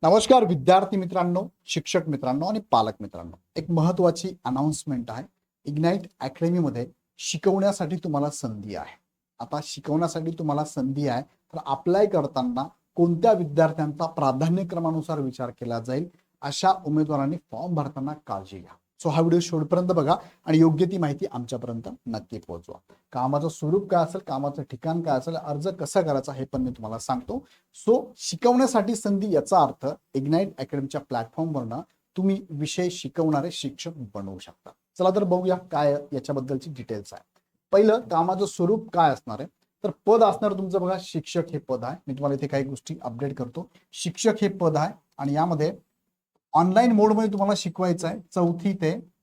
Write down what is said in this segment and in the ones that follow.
नमस्कार विद्यार्थी मित्रांनो, शिक्षक मित्रांनो आणि पालक मित्रांनो. एक महत्त्वाची अनाउन्समेंट आहे. इग्नाइट अकॅडमीमध्ये शिकवण्यासाठी तुम्हाला संधी आहे. आता शिकवण्यासाठी तुम्हाला संधी आहे, तर अप्लाय करताना कोणत्या विद्यार्थ्यांचा प्राधान्यक्रमानुसार विचार केला जाईल, अशा उमेदवारांनी फॉर्म भरताना काळजी घ्या. सो हा व्हिडिओ शेवटपर्यंत बघा आणि योग्य ती माहिती आमच्यापर्यंत नक्की पोहोचवा. कामाचं स्वरूप काय असेल, कामाचं ठिकाण काय असेल, अर्ज कसा करायचा हे पण मी तुम्हाला सांगतो. सो शिकवण्यासाठी संधी याचा अर्थ इग्नाइट अकॅडमीच्या प्लॅटफॉर्मवरनं तुम्ही विषय शिकवणारे शिक्षक बनवू शकता. चला तर बघूया काय याच्याबद्दलची डिटेल्स आहे. पहिलं, कामाचं स्वरूप काय असणार आहे, तर पद असणार तुमचं बघा शिक्षक हे पद आहे. मी तुम्हाला इथे काही गोष्टी अपडेट करतो. शिक्षक हे पद आहे आणि यामध्ये ऑनलाईन मोडमध्ये तुम्हाला शिकवायचं आहे.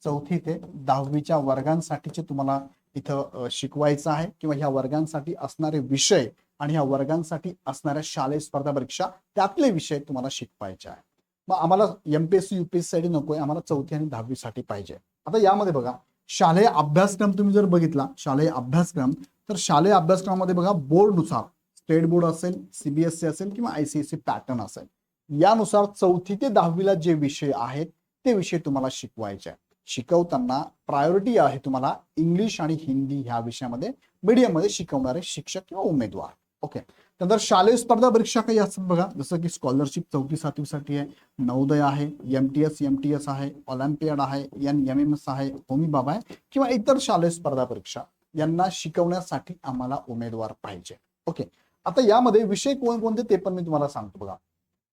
चौथी ते 10वीच्या वर्गांसाठीचे तुम्हाला इथं शिकवायचं आहे किंवा ह्या वर्गांसाठी असणारे विषय आणि ह्या वर्गांसाठी असणाऱ्या शालेय स्पर्धा परीक्षा त्यातले विषय तुम्हाला शिकवायचे आहे. मग आम्हाला एमपीएससी युपीएससी साठी नकोय, आम्हाला 4थी आणि 10वी साठी पाहिजे. आता यामध्ये बघा शालेय अभ्यासक्रम तुम्ही जर बघितला, शालेय अभ्यासक्रम, तर शालेय अभ्यासक्रमामध्ये बघा बोर्डनुसार स्टेट बोर्ड असेल, सीबीएसई असेल किंवा आयसीएसई पॅटर्न असेल, यानुसार 4थी ते 10वीला जे विषय आहेत ते विषय तुम्हाला शिकवायचे आहेत. शिकवताना प्रायोरिटी आहे तुम्हाला इंग्लिश आणि हिंदी ह्या विषयामध्ये मीडियम मध्ये शिकवणारे शिक्षक किंवा उमेदवार. ओके. त्यानंतर शालेय स्पर्धा परीक्षा काही असतात बघा, जसं की स्कॉलरशिप 4थी-7वी साठी आहे, नवोदय आहे, एमटीएस आहे, ऑलिम्पियाड आहे, एनएमएमएस आहे, होमी बाबा आहे किंवा इतर शालेय स्पर्धा परीक्षा यांना शिकवण्यासाठी आम्हाला उमेदवार पाहिजे. ओके. आता यामध्ये विषय कोणकोणते ते पण मी तुम्हाला सांगतो बघा.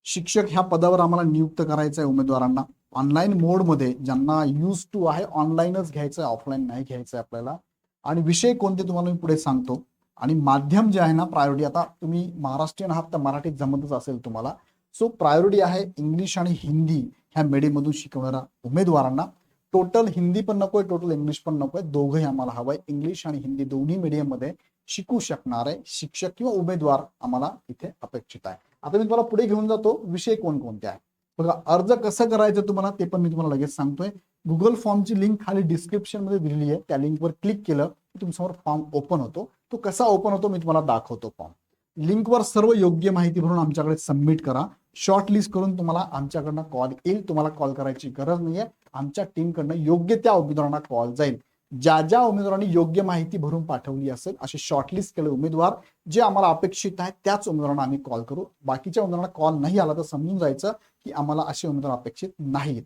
शिक्षक ह्या पदावर आम्हाला नियुक्त करायचं आहे उमेदवारांना. ऑनलाईन मोडमध्ये ज्यांना यूज टू आहे, ऑनलाईनच घ्यायचं आहे, ऑफलाईन नाही घ्यायचं आहे आपल्याला. आणि विषय कोणते तुम्हाला मी पुढे सांगतो. आणि माध्यम जे आहे ना, प्रायोरिटी, आता तुम्ही महाराष्ट्रीयन आहात तर मराठीत जमतच असेल तुम्हाला. सो प्रायोरिटी आहे इंग्लिश आणि हिंदी ह्या मीडियममधून शिकवणाऱ्या उमेदवारांना. टोटल हिंदी पण नकोय, टोटल इंग्लिश पण नकोय, दोघंही आम्हाला हवंय. इंग्लिश आणि हिंदी दोन्ही मीडियम मध्ये शिकू शकणारे शिक्षक किंवा उमेदवार आम्हाला इथे अपेक्षित आहे. आता मी तुम्हाला पुढे घेऊन जातो, विषय कोणकोणते आहे बघा. अर्ज कसं करायचं तुम्हाला ते पण मी तुम्हाला लगेच सांगतोय. गुगल फॉर्मची लिंक खाली डिस्क्रिप्शन मध्ये दिलेली आहे. त्या लिंकवर क्लिक केलं की तुमच्यासमोर फॉर्म ओपन होतो. तो कसा ओपन होतो मी तुम्हाला दाखवतो. फॉर्म लिंकवर सर्व योग्य माहिती भरून आमच्याकडे सबमिट करा. शॉर्ट लिस्ट करून तुम्हाला आमच्याकडनं कॉल येईल. तुम्हाला कॉल करायची गरज नाहीये. आमच्या टीमकडनं योग्य त्या उमेदवारांना कॉल जाईल. ज्या उमेदवारांनी योग्य माहिती भरून पाठवली असेल, असे शॉर्टलिस्ट केले उमेदवार जे आम्हाला अपेक्षित आहेत त्याच उमेदवारांना आम्ही कॉल करू. बाकीच्या उमेदवारांना कॉल नाही आला तर समजून जायचं की आम्हाला असे उमेदवार अपेक्षित नाहीत.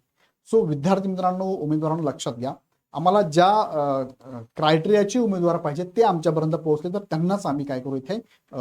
सो विद्यार्थी मित्रांनो, उमेदवारांना लक्षात घ्या, आम्हाला ज्या क्रायटेरियाचे उमेदवार पाहिजे ते आमच्यापर्यंत पोहोचले तर त्यांनाच आम्ही काय करू, इथे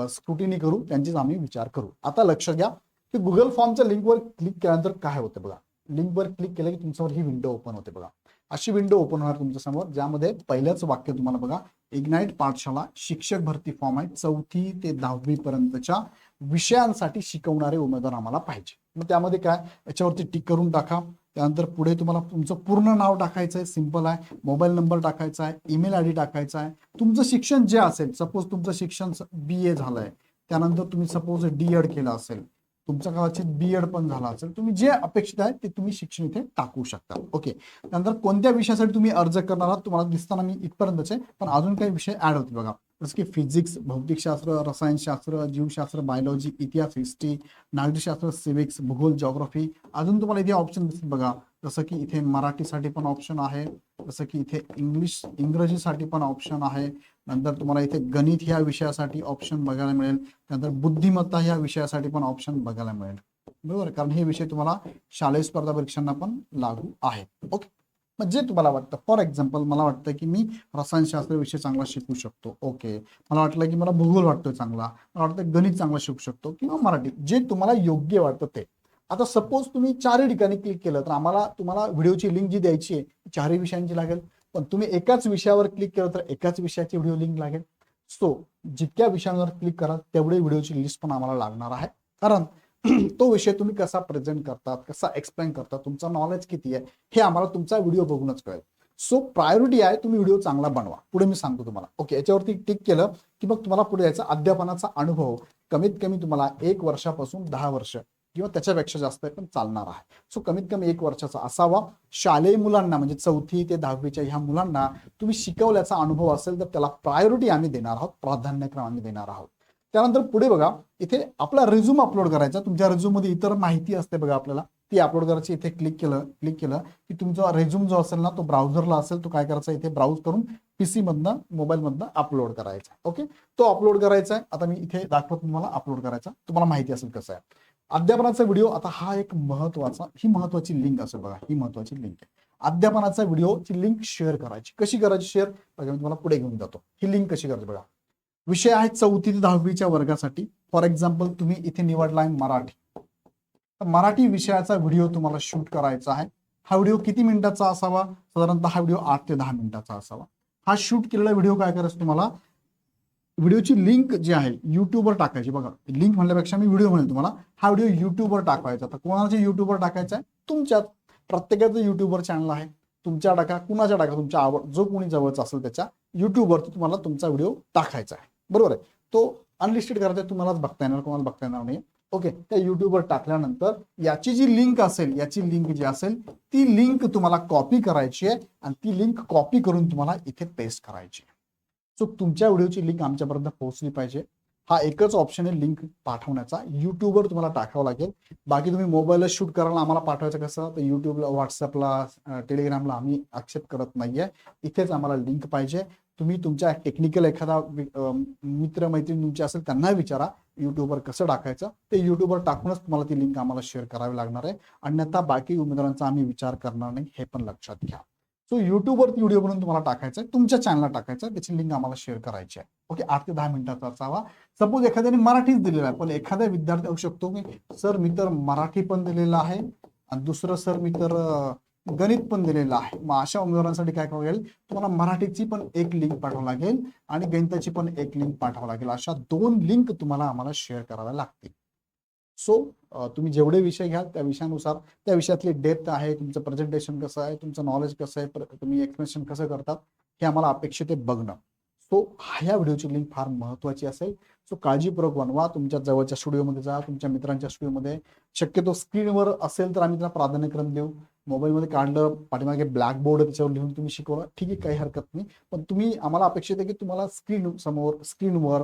स्क्रुटिनी करू, त्यांचीच आम्ही विचार करू. आता लक्ष घ्या की गुगल फॉर्मच्या लिंकवर क्लिक केल्यानंतर काय होतं बघा. लिंकवर क्लिक केलं की तुमच्यावर ही विंडो ओपन होते बघा. अशी विंडो ओपन होणार तुमच्या समोर, ज्यामध्ये पहिलंच वाक्य तुम्हाला बघा, इग्नाइट पाठशाला शिक्षक भरती फॉर्म आहे, 4थी ते 10वी पर्यंतच्या विषयांसाठी शिकवणारे उमेदवार आम्हाला पाहिजे. मग त्यामध्ये काय, याच्यावरती टिक करून टाका. त्यानंतर पुढे तुम्हाला तुमचं पूर्ण नाव टाकायचं आहे, सिंपल आहे. मोबाईल नंबर टाकायचा आहे, ईमेल आयडी टाकायचा आहे. तुमचं शिक्षण जे असेल, सपोज तुमचं शिक्षण BA झालंय, त्यानंतर तुम्ही सपोज DED केलं असेल, तुमचा कदाचित BEd पण झाला असेल, तुम्ही जे अपेक्षित आहे ते तुम्ही शिक्षण इथे टाकू शकता. ओके. त्यानंतर कोणत्या विषयासाठी तुम्ही अर्ज करणार आहात, तुम्हाला दिसताना मी इथपर्यंतच आहे, पण अजून काही विषय ऍड होते बघा, जसं की फिजिक्स, भौतिकशास्त्र, रसायनशास्त्र, जीवशास्त्र, बायोलॉजी, इतिहास, हिस्ट्री, नागरिकशास्त्र, सिविक्स, भूगोल, जॉग्राफी. अजून तुम्हाला इथे ऑप्शन दिसतील बघा, जसं की इथे मराठीसाठी पण ऑप्शन आहे, जसं की इथे इंग्रजीसाठी पण ऑप्शन आहे. नंतर तुम्हाला इथे गणित ह्या विषयासाठी ऑप्शन बघायला मिळेल. त्यानंतर बुद्धिमत्ता ह्या विषयासाठी पण ऑप्शन बघायला मिळेल, बरोबर, कारण हे विषय तुम्हाला शालेय स्पर्धा परीक्षांना पण लागू आहेत. ओके. मग जे तुम्हाला वाटतं, फॉर एक्झाम्पल मला वाटतं की मी रसायनशास्त्र विषय चांगला शिकू शकतो. ओके. मला वाटलं की मला भूगोल वाटतोय चांगला, मला वाटतं गणित चांगला शिकू शकतो किंवा मराठी, जे तुम्हाला योग्य वाटतं ते. आता सपोज तुम्ही चारही ठिकाणी क्लिक केलं तर आम्हाला तुम्हाला व्हिडिओची लिंक जी द्यायची आहे चारही विषयांची लागेल, पण तुम्ही एकाच विषयावर क्लिक केलं तर एकाच विषयाची व्हिडिओ लिंक लागेल. सो जितक्या विषयांवर क्लिक कराल तेवढे व्हिडिओची लिस्ट पण आम्हाला लागणार आहे, कारण तो विषय तुम्ही कसा प्रेझेंट करतात, कसा एक्सप्लेन करतात, तुमचं नॉलेज किती आहे हे आम्हाला तुमचा व्हिडिओ बघूनच कळेल. सो प्रायोरिटी आहे तुम्ही व्हिडिओ चांगला बनवा. पुढे मी सांगतो तुम्हाला. ओके. याच्यावरती टिक केलं की मग तुम्हाला पुढे यायचा अध्यापनाचा अनुभव कमीत कमी तुम्हाला 1 वर्षापासून 10 वर्ष किंवा त्याच्यापेक्षा जास्त पण चालणार आहे. सो कमीत कमी 1 वर्षाचा असावा. शालेय मुलांना म्हणजे 4थी ते 10वीच्या ह्या मुलांना तुम्ही शिकवल्याचा अनुभव असेल तर त्याला प्रायोरिटी आम्ही देणार आहोत, प्राधान्यक्रम आम्ही देणार आहोत. त्यानंतर पुढे बघा, इथे आपला रिझ्यूम अपलोड करायचा. तुमच्या रिझ्यूम मध्ये इतर माहिती असते बघा आपल्याला, ती अपलोड करायची. इथे क्लिक केलं की तुमचा रिझ्यूम जो असेल ना तो ब्राउझरला असेल, तो काय करायचा इथे ब्राउज करून पीसी मधनं मोबाईलमधनं अपलोड करायचा. ओके, तो अपलोड करायचा आहे. आता मी इथे दाखवत तुम्हाला अपलोड करायचा, तुम्हाला माहिती असेल कसं आहे. अध्यापनाचा व्हिडिओ, आता हा एक ही महत्वाची लिंक असेल बघा, ही महत्वाची लिंक आहे. अध्यापनाचा व्हिडिओची लिंक शेअर करायची. कशी करायची शेअर बघा, मी तुम्हाला पुढे घेऊन जातो. ही लिंक कशी करायची बघा. विषय आहे 4वी ते 10वीच्या वर्गासाठी. फॉर एक्झाम्पल तुम्ही इथे निवडला आहे मराठी, तर मराठी विषयाचा व्हिडिओ तुम्हाला शूट करायचा आहे. हा व्हिडिओ किती मिनिटाचा असावा? साधारणतः हा व्हिडिओ 8 ते 10 मिनिटाचा असावा. हा शूट केलेला व्हिडिओ काय करायचं तुम्हाला, व्हिडिओची लिंक जी आहे युट्यूबवर टाकायची. बघा, लिंक म्हणल्यापेक्षा मी व्हिडिओ म्हणेल तुम्हाला. हा व्हिडिओ युट्यूबवर टाकायचा. तर कोणाच्या युट्यूबवर टाकायचा आहे? तुमच्यात. प्रत्येकाचं युट्यूबवर चॅनल आहे, तुमच्या टाका, कुणाच्या टाका, तुमच्या आवड जो कोणी जवळचा असेल त्याच्या युट्यूबवरती तुम्हाला तुमचा व्हिडिओ टाकायचा आहे. बरोबर आहे. तो अनलिस्टेड करायचा आहे, तुम्हालाच बघता येणार, कोणाला बघता येणार नाही. ओके, त्या युट्यूबवर टाकल्यानंतर याची जी लिंक असेल, याची लिंक जी असेल ती लिंक तुम्हाला कॉपी करायची आहे आणि ती लिंक कॉपी करून तुम्हाला इथे पेस्ट करायची आहे. सो तुमच्या व्हिडिओची लिंक आमच्यापर्यंत पोहोचली पाहिजे. हा एकच ऑप्शन आहे लिंक पाठवण्याचा. युट्यूबवर तुम्हाला टाकावं लागेल. बाकी तुम्ही मोबाईलला शूट करायला आम्हाला पाठवायचं कसं, तर युट्यूबला, व्हॉट्सअपला, टेलिग्रामला आम्ही ॲक्सेप्ट करत नाहीये. इथेच आम्हाला लिंक पाहिजे. तुम्ही तुमच्या टेक्निकल एखादा मित्र मैत्रीण तुमचे असेल त्यांना विचारा युट्यूबवर कसं टाकायचं. ते युट्यूबवर टाकूनच तुम्हाला ती लिंक आम्हाला शेअर करावी लागणार आहे. अन्यथा बाकी उमेदवारांचा आम्ही विचार करणार नाही, हे पण लक्षात घ्या. सो युट्यूबवरती व्हिडिओ बनवून तुम्हाला टाकायचा आहे, तुमच्या चॅनलला टाकायचं आहे, त्याची लिंक आम्हाला शेअर करायची आहे. ओके, 8 ते 10 मिनिटाचा असावा. सपोज एखाद्याने मराठीच दिलेला आहे, पण एखादा विद्यार्थी होऊ शकतो की सर मी तर मराठी पण दिलेलं आहे आणि दुसरं सर मी तर गणित पण दिलेलं आहे. मग अशा उमेदवारांसाठी काय करावं लागेल, तुम्हाला मराठीची पण एक लिंक पाठवावी लागेल आणि गणिताची पण एक लिंक पाठवावी लागेल. अशा 2 लिंक तुम्हाला आम्हाला शेअर कराव्या लागतील. सो तुम्ही जेवढे विषय घ्याल त्या विषयानुसार, त्या विषयातली डेप्थ आहे, तुमचं प्रेझेंटेशन कसं आहे, तुमचं नॉलेज कसं आहे, तुम्ही एक्सप्लेनेशन कसं करतात, हे आम्हाला अपेक्षित आहे बघणं. सो ह्या व्हिडिओची लिंक फार महत्त्वाची असेल. सो काळजीपूर्वक बनवा. तुमच्या जवळच्या स्टुडिओमध्ये जा, तुमच्या मित्रांच्या स्टुडिओमध्ये. शक्यतो स्क्रीनवर असेल तर आम्ही त्याला प्राधान्यक्रम देऊ. मोबाईलमध्ये काढलं, पाठीमागे ब्लॅकबोर्ड त्याच्यावर लिहून तुम्ही शिकवलं, ठीक आहे, काही हरकत नाही. पण तुम्ही, आम्हाला अपेक्षित आहे की तुम्हाला स्क्रीनवर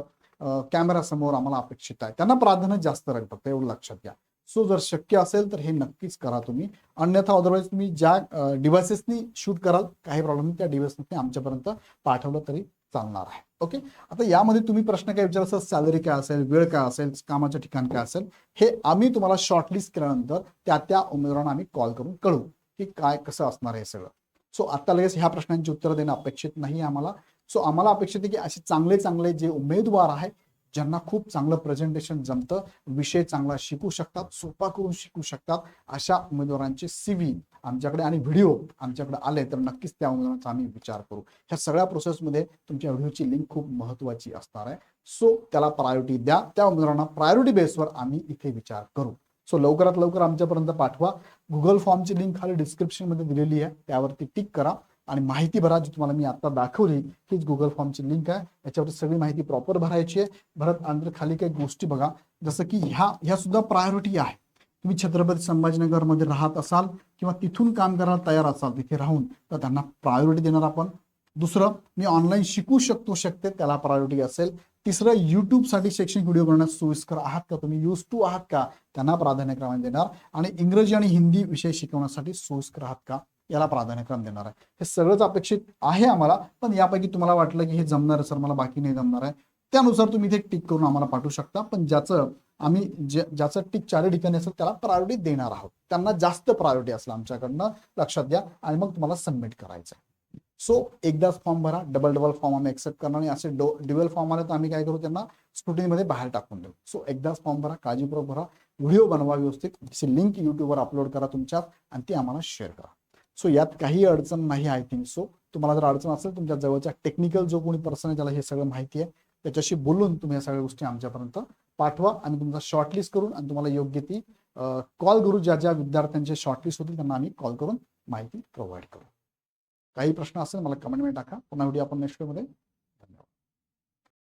कॅमेरा समोर आम्हाला अपेक्षित आहे. त्यांना प्राधान्य जास्त राहील, फक्त एवढं लक्षात घ्या. सो जर शक्य असेल तर हे नक्कीच करा तुम्ही. अन्यथा अदरवाईज तुम्ही ज्या डिव्हाइसेसनी शूट कराल काही प्रॉब्लेम नाही, त्या डिव्हाइसनी आमच्यापर्यंत पाठवलं तरी चालणार आहे. ओके, आता यामध्ये तुम्ही प्रश्न काय विचार असेल, सॅलरी काय असेल, वेळ काय असेल, कामाचं ठिकाण काय असेल, हे आम्ही तुम्हाला शॉर्टलिस्ट केल्यानंतर त्या उमेदवारांना आम्ही कॉल करून कळवू की काय कसं असणार आहे सगळं. सो आता लगेच ह्या प्रश्नांची उत्तरं देणं अपेक्षित नाही आम्हाला. सो आम्हाला अपेक्षित आहे की असे चांगले चांगले जे उमेदवार आहेत, ज्यांना खूप चांगलं प्रेझेंटेशन जमतं, विषय चांगला शिकू शकतात, सोपा करून शिकू शकतात, अशा उमेदवारांचे CV आमच्याकडे आणि व्हिडिओ आमच्याकडे आले तर नक्कीच त्या उमेदवारांचा आम्ही विचार करू. ह्या सगळ्या प्रोसेसमध्ये तुमच्या व्हिडिओची लिंक खूप महत्त्वाची असणार आहे. सो त्याला प्रायोरिटी द्या. त्या उमेदवारांना प्रायोरिटी बेसवर आम्ही इथे विचार करू. सो लवकरात लवकर आमच्यापर्यंत पाठवा. गुगल फॉर्मची लिंक खाली डिस्क्रिप्शनमध्ये दिलेली आहे, त्यावरती टिक करा आणि माहिती भरा. जी तुम्हाला मी आता दाखवली हीच गुगल फॉर्मची लिंक आहे. याच्यावरती सगळी माहिती प्रॉपर भरायची आहे. भरत अंदर खाली काही गोष्टी बघा, जसं की ह्या सुद्धा प्रायोरिटी आहे. तुम्ही छत्रपती संभाजीनगरमध्ये राहत असाल किंवा तिथून काम करायला तयार असाल तिथे राहून, तर त्यांना प्रायोरिटी देणार आपण. दुसरं, मी ऑनलाईन शिकू शकते, त्याला प्रायोरिटी असेल. तिसरं, युट्यूबसाठी शैक्षणिक व्हिडिओ बनवण्यास सोयीस्कर आहात का, तुम्ही यूज टू आहात का, त्यांना प्राधान्यक्रम देणार. आणि इंग्रजी आणि हिंदी विषय शिकवण्यासाठी सोयीस्कर आहात का, याला प्राधान्यक्रम देणार आहे. हे सगळंच अपेक्षित आहे आम्हाला. पण यापैकी तुम्हाला वाटलं की हे जमणार आहे सर, मला बाकी नाही जमणार आहे, त्यानुसार तुम्ही इथे टिक करून आम्हाला पाठवू शकता. पण ज्याचं टिक 4 ठिकाणी असेल त्याला प्रायोरिटी देणार आहोत. त्यांना जास्त प्रायोरिटी असेल आमच्याकडनं, लक्षात घ्या. आणि मग तुम्हाला सबमिट करायचं आहे. सो एकदाच फॉर्म भरा. डबल फॉर्म आम्ही एक्सेप्ट करणार नाही. असे ड्युअल फॉर्म आले तर आम्ही काय करू, त्यांना स्क्रुटिनीमध्ये बाहेर टाकून देऊ. सो एकदाच फॉर्म भरा, काळजीपूर्वक भरा, व्हिडिओ बनवा व्यवस्थित, त्याची लिंक युट्यूबवर अपलोड करा तुमच्यात आणि ती आम्हाला शेअर करा. सो यात काही अडचण नाही, आय थिंक सो. तुम्हाला जर अडचण असेल, तुमच्या जवळच्या टेक्निकल जो कोणी पर्सन आहे ज्याला हे सगळं माहिती आहे, त्याच्याशी बोलून तुम्ही या सगळ्या गोष्टी आमच्यापर्यंत पाठवा आणि तुमचा शॉर्टलिस्ट करून आणि तुम्हाला योग्य ती कॉल करू. ज्या विद्यार्थ्यांचे शॉर्टलिस्ट होतील त्यांना आम्ही कॉल करून माहिती प्रोव्हाइड करू. काही प्रश्न असेल मला कमेंटमध्ये टाका. पुन्हा व्हिडिओ आपण नेक्स्ट व्हिडिओमध्ये